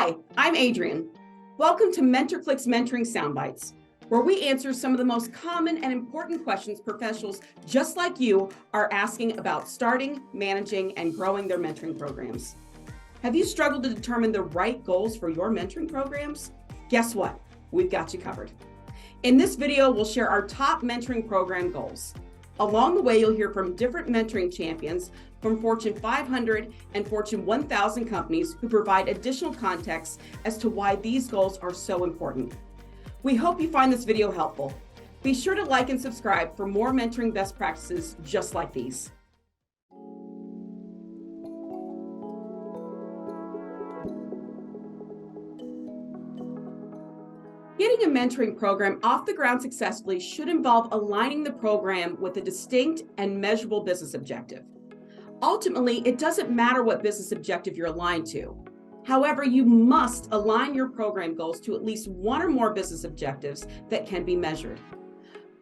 Hi, I'm Adrienne. Welcome to MentorcliQ's Mentoring Soundbites, where we answer some of the most common and important questions professionals just like you are asking about starting, managing, and growing their mentoring programs. Have you struggled to determine the right goals for your mentoring programs? Guess what? We've got you covered. In this video, we'll share our top mentoring program goals. Along the way, you'll hear from different mentoring champions from Fortune 500 and Fortune 1000 companies who provide additional context as to why these goals are so important. We hope you find this video helpful. Be sure to like and subscribe for more mentoring best practices just like these. Getting a mentoring program off the ground successfully should involve aligning the program with a distinct and measurable business objective. Ultimately, it doesn't matter what business objective you're aligned to. However, you must align your program goals to at least one or more business objectives that can be measured.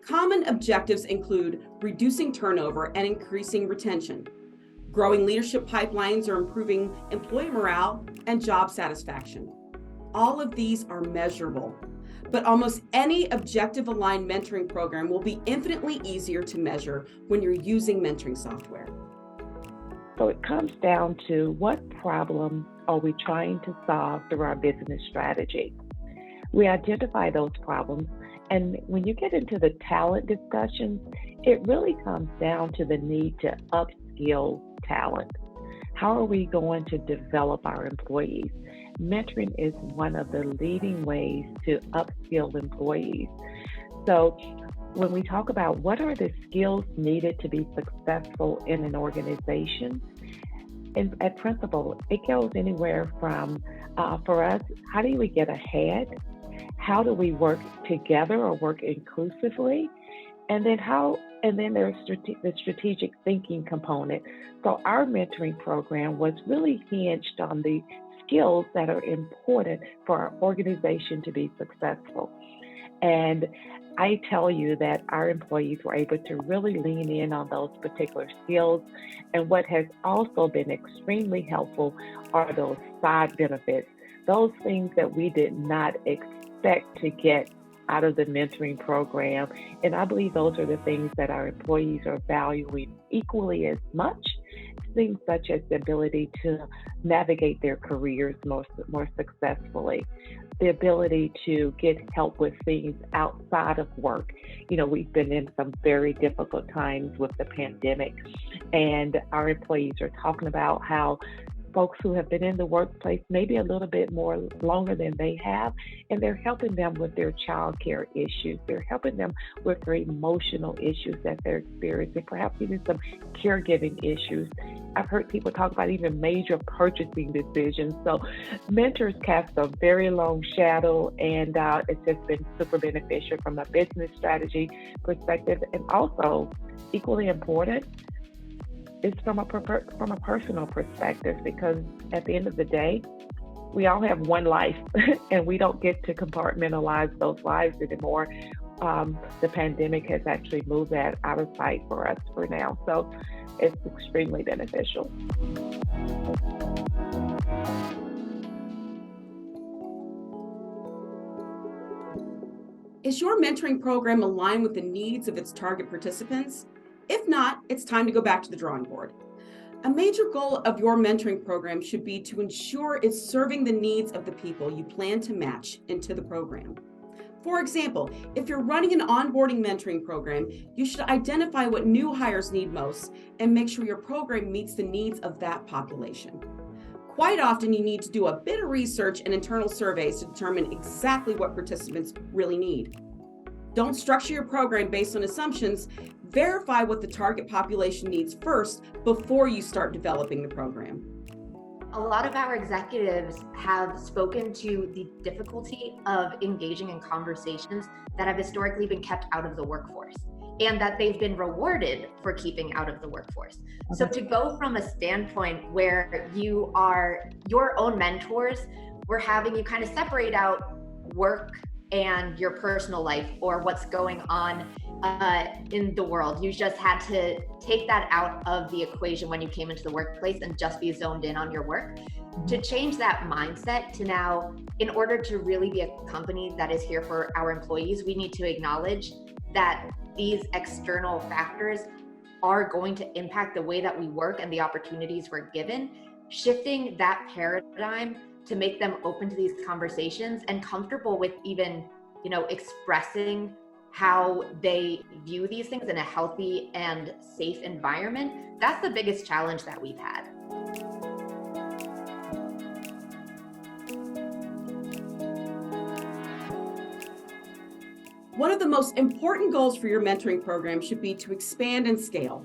Common objectives include reducing turnover and increasing retention, growing leadership pipelines or improving employee morale and job satisfaction. All of these are measurable, but almost any objective-aligned mentoring program will be infinitely easier to measure when you're using mentoring software. So it comes down to what problem are we trying to solve through our business strategy. We identify those problems, and when you get into the talent discussions, it really comes down to the need to upskill talent. How are we going to develop our employees? Mentoring is one of the leading ways to upskill employees. So when we talk about what are the skills needed to be successful in an organization, and at Principal, it goes anywhere from, for us, how do we get ahead? How do we work together or work inclusively? And then there's the strategic thinking component. So our mentoring program was really hinged on the skills that are important for our organization to be successful. And I tell you that our employees were able to really lean in on those particular skills. And what has also been extremely helpful are those side benefits, those things that we did not expect to get out of the mentoring program. And I believe those are the things that our employees are valuing equally as much. Things such as the ability to navigate their careers more successfully, the ability to get help with things outside of work. You know, we've been in some very difficult times with the pandemic, and our employees are talking about how folks who have been in the workplace maybe a little bit more longer than they have, and they're helping them with their child care issues. They're helping them with their emotional issues that they're experiencing, perhaps even some caregiving issues. I've heard people talk about even major purchasing decisions. So mentors cast a very long shadow, and it's just been super beneficial from a business strategy perspective, and also equally important, it's from a personal perspective, because at the end of the day, we all have one life and we don't get to compartmentalize those lives anymore. The pandemic has actually moved that out of sight for us for now. So it's extremely beneficial. Is your mentoring program aligned with the needs of its target participants? If not, it's time to go back to the drawing board. A major goal of your mentoring program should be to ensure it's serving the needs of the people you plan to match into the program. For example, if you're running an onboarding mentoring program, you should identify what new hires need most and make sure your program meets the needs of that population. Quite often, you need to do a bit of research and internal surveys to determine exactly what participants really need. Don't structure your program based on assumptions. Verify what the target population needs first before you start developing the program. A lot of our executives have spoken to the difficulty of engaging in conversations that have historically been kept out of the workforce, and that they've been rewarded for keeping out of the workforce. Okay. So to go from a standpoint where you are your own mentors, we're having you kind of separate out work and your personal life or what's going on in the world. You just had to take that out of the equation when you came into the workplace and just be zoned in on your work. To change that mindset to now, in order to really be a company that is here for our employees, we need to acknowledge that these external factors are going to impact the way that we work and the opportunities we're given. Shifting that paradigm to make them open to these conversations and comfortable with even, expressing how they view these things in a healthy and safe environment. That's the biggest challenge that we've had. One of the most important goals for your mentoring program should be to expand and scale.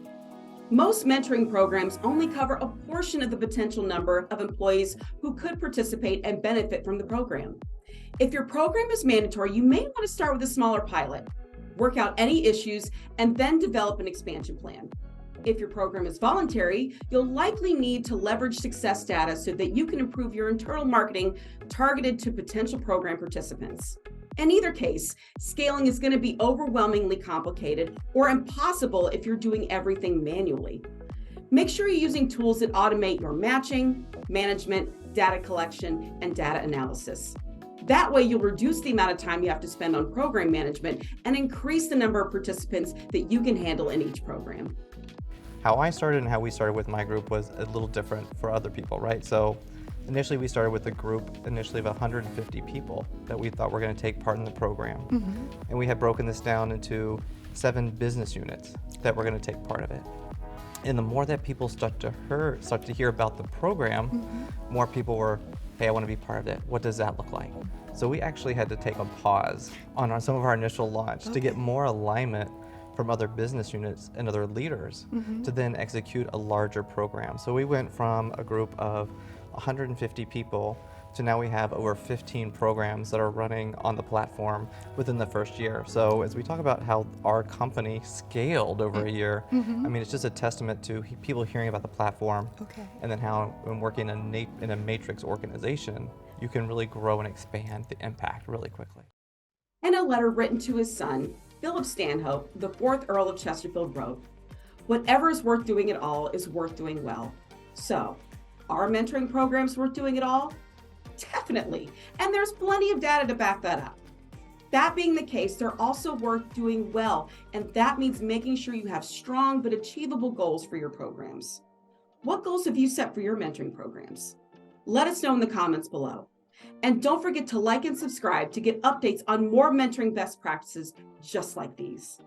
Most mentoring programs only cover a portion of the potential number of employees who could participate and benefit from the program. If your program is mandatory, you may want to start with a smaller pilot, work out any issues, and then develop an expansion plan. If your program is voluntary, you'll likely need to leverage success data so that you can improve your internal marketing targeted to potential program participants. In either case, scaling is going to be overwhelmingly complicated or impossible if you're doing everything manually. Make sure you're using tools that automate your matching, management, data collection, and data analysis. That way, you'll reduce the amount of time you have to spend on program management and increase the number of participants that you can handle in each program. How I started and how we started with my group was a little different for other people, right? So initially we started with a group of 150 people that we thought were going to take part in the program. And we had broken this down into 7 business units that were going to take part of it. And the more that people start to hear about the program, more people were, hey, I want to be part of it. What does that look like? So we actually had to take a pause on some of our initial launch to get more alignment from other business units and other leaders to then execute a larger program. So we went from a group of 150 people to now we have over 15 programs that are running on the platform within the first year. So as we talk about how our company scaled over a year, I mean, it's just a testament to people hearing about the platform and then how when working in a matrix organization, you can really grow and expand the impact really quickly. In a letter written to his son, Philip Stanhope, the 4th Earl of Chesterfield, wrote, "Whatever is worth doing at all is worth doing well." So, are mentoring programs worth doing at all? Definitely, and there's plenty of data to back that up. That being the case, they're also worth doing well, and that means making sure you have strong but achievable goals for your programs. What goals have you set for your mentoring programs? Let us know in the comments below. And don't forget to like and subscribe to get updates on more mentoring best practices just like these.